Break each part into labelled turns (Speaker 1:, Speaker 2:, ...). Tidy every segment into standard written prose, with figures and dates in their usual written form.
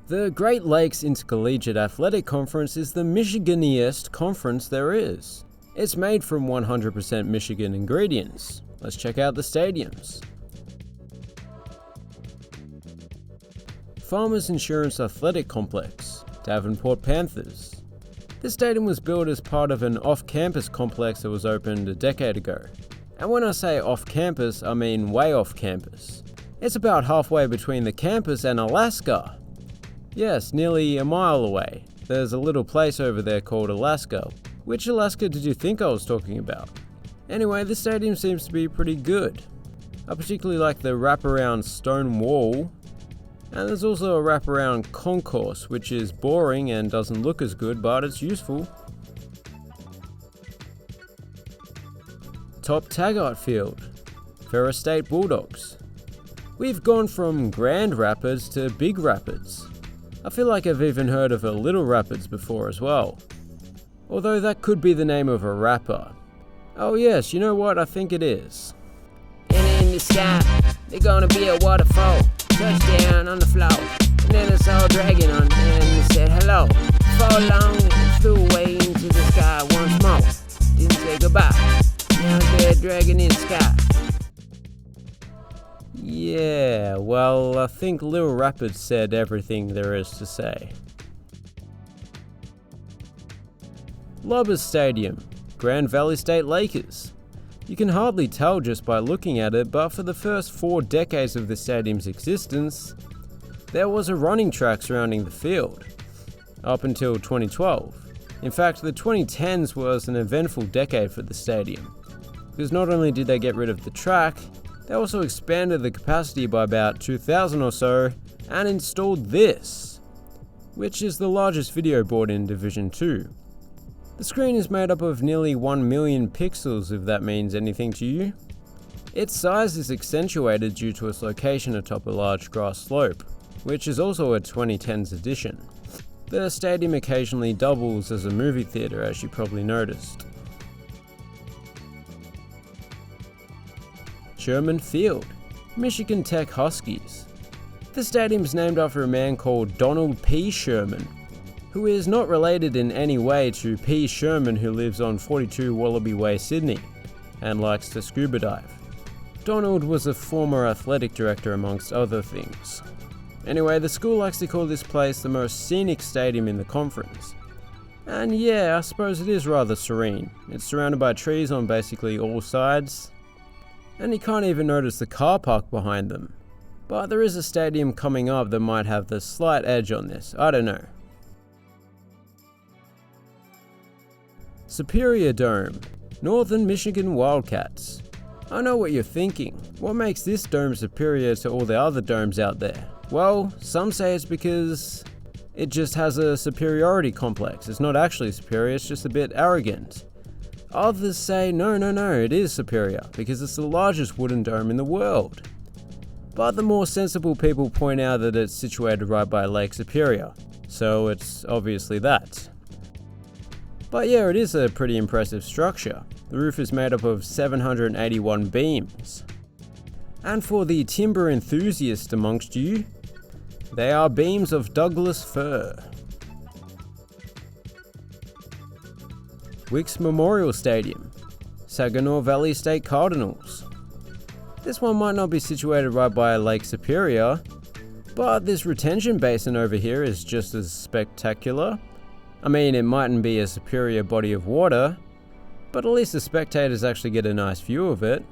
Speaker 1: The Great Lakes Intercollegiate Athletic Conference is the Michiganiest conference there is. It's made from 100% Michigan ingredients. Let's check out the stadiums. Farmers Insurance Athletic Complex, Davenport Panthers. This stadium was built as part of an off-campus complex that was opened a decade ago. And when I say off-campus, I mean way off-campus. It's about halfway between the campus and Alaska. Yes, nearly a mile away. There's a little place over there called Alaska. Which Alaska did you think I was talking about? Anyway, this stadium seems to be pretty good. I particularly like the wraparound stone wall. And there's also a wraparound concourse, which is boring and doesn't look as good, but it's useful. Top Taggart Field, Ferris State Bulldogs. We've gone from Grand Rapids to Big Rapids. I feel like I've even heard of a Little Rapids before as well. Although that could be the name of a rapper. Oh yes, you know what, I think it is.
Speaker 2: And in the sky, there's gonna be a waterfall. Touchdown on the floor. And then I saw a dragon on and it said hello. Fall long and flew away into the sky once more. Didn't say goodbye. Now there's a dragon in the sky.
Speaker 1: Yeah, well, I think Little Rapids said everything there is to say. Lobbers Stadium, Grand Valley State Lakers. You can hardly tell just by looking at it, but for the first 4 decades of the stadium's existence, there was a running track surrounding the field, up until 2012. In fact, the 2010s was an eventful decade for the stadium, because not only did they get rid of the track, they also expanded the capacity by about 2,000 or so, and installed this, which is the largest video board in Division 2. The screen is made up of nearly 1 million pixels, if that means anything to you. Its size is accentuated due to its location atop a large grass slope, which is also a 2010s edition. The stadium occasionally doubles as a movie theater, as you probably noticed. Sherman Field, Michigan Tech Huskies. The stadium is named after a man called Donald P. Sherman, who is not related in any way to P. Sherman, who lives on 42 Wallaby Way, Sydney, and likes to scuba dive. Donald was a former athletic director amongst other things. Anyway, the school likes to call this place the most scenic stadium in the conference. And yeah, I suppose it is rather serene. It's surrounded by trees on basically all sides, and you can't even notice the car park behind them. But there is a stadium coming up that might have the slight edge on this, I don't know. Superior Dome, Northern Michigan Wildcats. I know what you're thinking. What makes this dome superior to all the other domes out there? Well, some say it's because it just has a superiority complex. It's not actually superior, it's just a bit arrogant. Others say no, it is superior because it's the largest wooden dome in the world. But the more sensible people point out that it's situated right by Lake Superior, so it's obviously that. But yeah, it is a pretty impressive structure. The roof is made up of 781 beams. And for the timber enthusiast amongst you, they are beams of Douglas fir. Wicks Memorial Stadium, Saginaw Valley State Cardinals. This one might not be situated right by Lake Superior, but this retention basin over here is just as spectacular. I mean, it mightn't be a superior body of water, but at least the spectators actually get a nice view of it.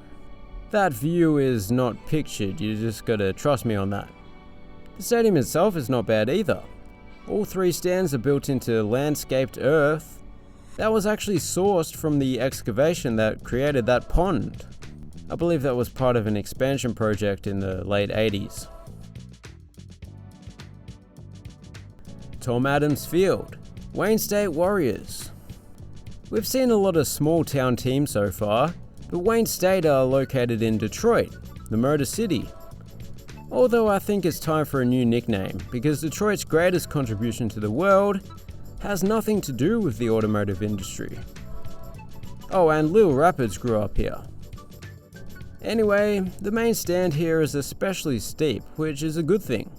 Speaker 1: That view is not pictured, you just gotta trust me on that. The stadium itself is not bad either. All 3 stands are built into landscaped earth that was actually sourced from the excavation that created that pond. I believe that was part of an expansion project in the late 80s. Tom Adams Field, Wayne State Warriors. We've seen a lot of small town teams so far, but Wayne State are located in Detroit, the Motor City. Although I think it's time for a new nickname, because Detroit's greatest contribution to the world has nothing to do with the automotive industry. Oh, and Little Rapids grew up here. Anyway, the main stand here is especially steep, which is a good thing.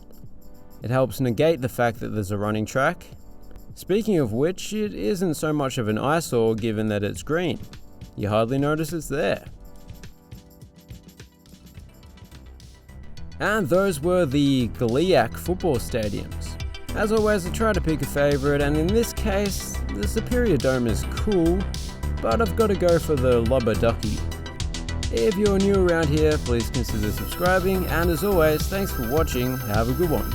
Speaker 1: It helps negate the fact that there's a running track. Speaking of which, it isn't so much of an eyesore given that it's green. You hardly notice it's there. And those were the GLIAC football stadiums. As always, I try to pick a favourite, and in this case, the Superior Dome is cool, but I've got to go for the Lubber Ducky. If you're new around here, please consider subscribing, and as always, thanks for watching, have a good one.